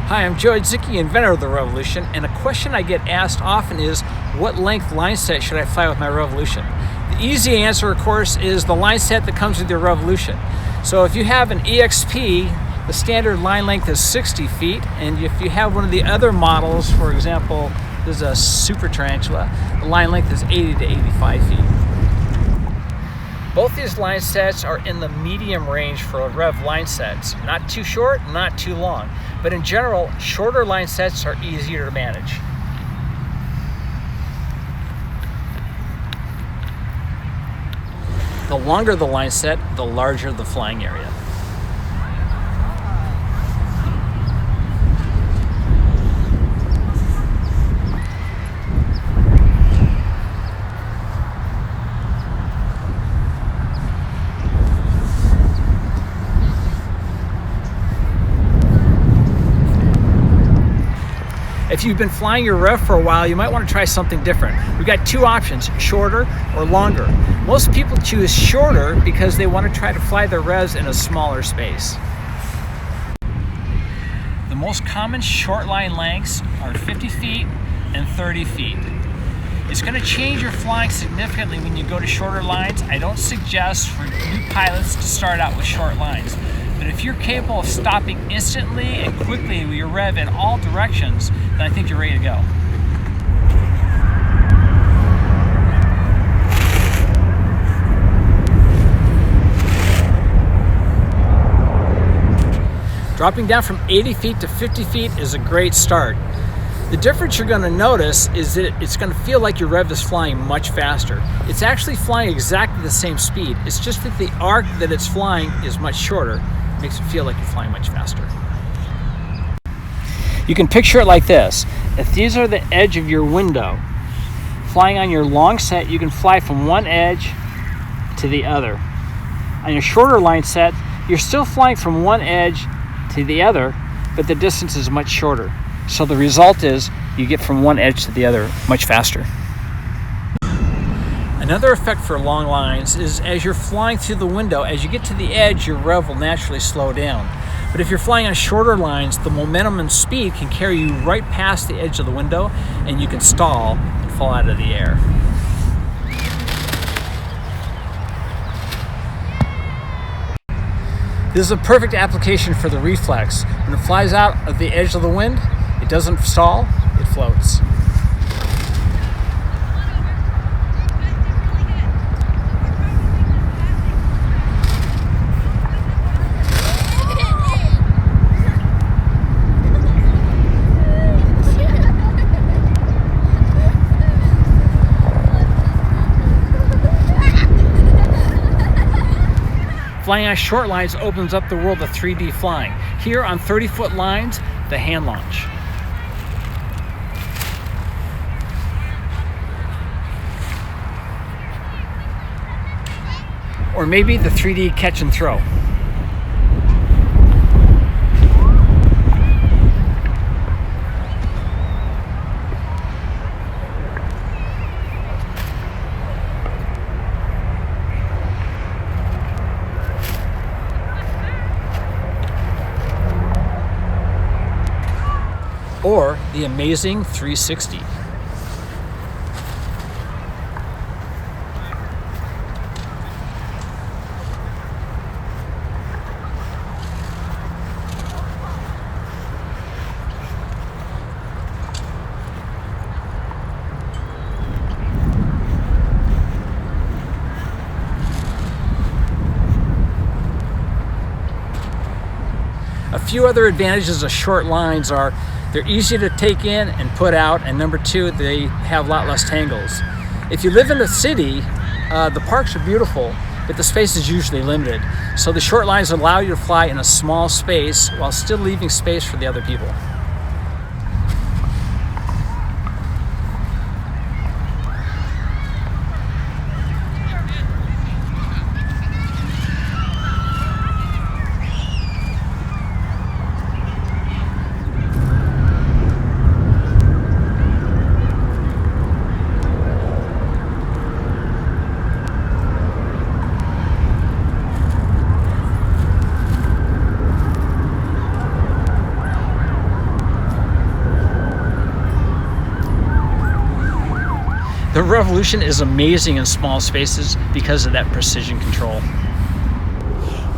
Hi, I'm Hadzicki, inventor of the Revolution, and a question I get asked often is, what length line set should I fly with my Revolution? The easy answer, of course, is the line set that comes with your Revolution. So if you have an EXP, the standard line length is 60 feet, and if you have one of the other models, for example, there's a Super Tarantula, the line length is 80 to 85 feet. Both these line sets are in the medium range for Rev line sets. Not too short, not too long. But in general, shorter line sets are easier to manage. The longer the line set, the larger the flying area. If you've been flying your Rev for a while, you might want to try something different. We've got two options, shorter or longer. Most people choose shorter because they want to try to fly their Revs in a smaller space. The most common short line lengths are 50 feet and 30 feet. It's going to change your flying significantly when you go to shorter lines. I don't suggest for new pilots to start out with short lines. But if you're capable of stopping instantly and quickly with your Rev in all directions, then I think you're ready to go. Dropping down from 80 feet to 50 feet is a great start. The difference you're going to notice is that it's going to feel like your Rev is flying much faster. It's actually flying exactly the same speed. It's just that the arc that it's flying is much shorter. Makes it feel like you're flying much faster. You can picture it like this. If these are the edge of your window, flying on your long set, you can fly from one edge to the other. On your shorter line set, you're still flying from one edge to the other, but the distance is much shorter. So the result is you get from one edge to the other much faster. Another effect for long lines is as you're flying through the window, as you get to the edge, your Rev will naturally slow down. But if you're flying on shorter lines, the momentum and speed can carry you right past the edge of the window, and you can stall and fall out of the air. This is a perfect application for the Reflex. When it flies out of the edge of the wind, it doesn't stall, it floats. Flying on short lines opens up the world of 3D flying. Here on 30-foot lines, the hand launch. Or maybe the 3D catch and throw. Or the amazing 360. A few other advantages of short lines are they're easy to take in and put out, and number two, they have a lot less tangles. If you live in a city, the parks are beautiful, but the space is usually limited. So the short lines allow you to fly in a small space while still leaving space for the other people. The Revolution is amazing in small spaces because of that precision control.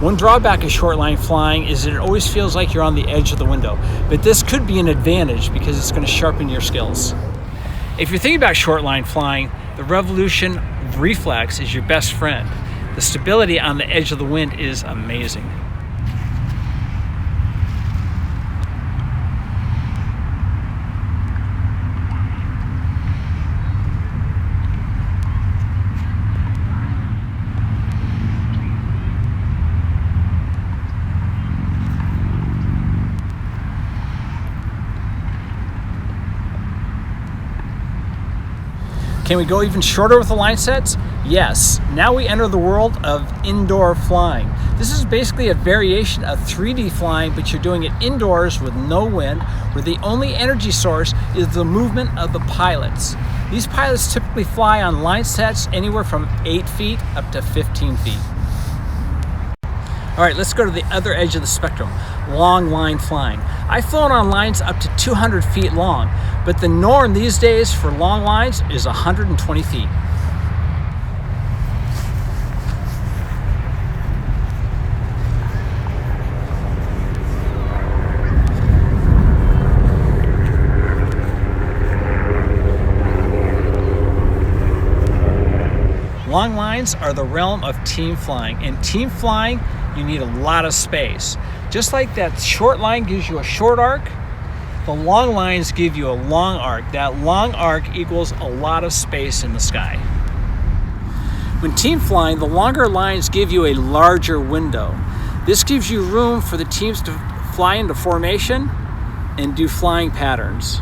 One drawback of short line flying is that it always feels like you're on the edge of the window, but this could be an advantage because it's going to sharpen your skills. If you're thinking about short line flying, the Revolution Reflex is your best friend. The stability on the edge of the wind is amazing. Can we go even shorter with the line sets? Yes. Now we enter the world of indoor flying. This is basically a variation of 3D flying, but you're doing it indoors with no wind, where the only energy source is the movement of the pilots. These pilots typically fly on line sets anywhere from 8 feet up to 15 feet. All right, let's go to the other edge of the spectrum, long line flying. I've flown on lines up to 200 feet long, but the norm these days for long lines is 120 feet. Long lines are the realm of team flying. In team flying, you need a lot of space. Just like that short line gives you a short arc, the long lines give you a long arc. That long arc equals a lot of space in the sky. When team flying, the longer lines give you a larger window. This gives you room for the teams to fly into formation and do flying patterns.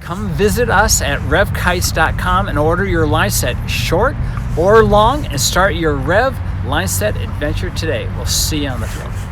Come visit us at revkites.com and order your line set short or long and start your Rev line set adventure today. We'll see you on the field.